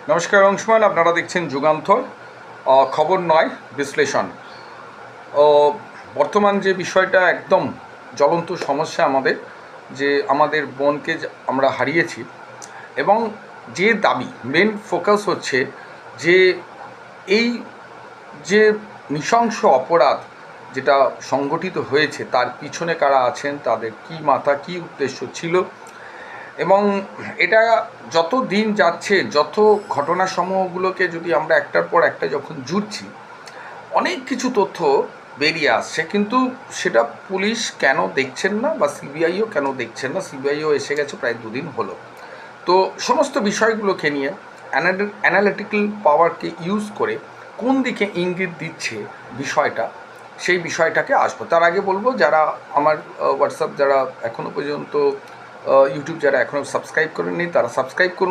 নমস্কার অংশমান, আপনারা দেখছেন যুগান্তর। খবর নয়, বিশ্লেষণ। ও বর্তমান যে বিষয়টা একদম জ্বলন্ত সমস্যা আমাদের, যে আমাদের বোনকে আমরা হারিয়েছি, এবং যে দাবি মেন ফোকাস হচ্ছে যে এই যে নৃশংস অপরাধ যেটা সংগঠিত হয়েছে তার পিছনে কারা আছেন, তাদের কী মাথা কী উদ্দেশ্য ছিল। এবং এটা যত দিন যাচ্ছে, যত ঘটনাসমূহগুলোকে যদি আমরা একটার পর একটা যখন জুড়ছি, অনেক কিছু তথ্য বেরিয়ে আসছে, কিন্তু সেটা পুলিশ কেন দেখছেন না বা সিবিআইও কেন দেখছেন না। সিবিআইও এসে গেছে, প্রায় দুদিন হলো। তো সমস্ত বিষয়গুলোকে নিয়ে অ্যানালিটিক্যাল পাওয়ারকে ইউজ করে কোন দিকে ইঙ্গিত দিচ্ছে বিষয়টা, সেই বিষয়টাকে আসবো। তার আগে বলবো, যারা আমার হোয়াটসঅ্যাপ, যারা এখনও পর্যন্ত ইউটিউব যারা এখনও সাবস্ক্রাইব করেননি, তারা সাবস্ক্রাইব করুন।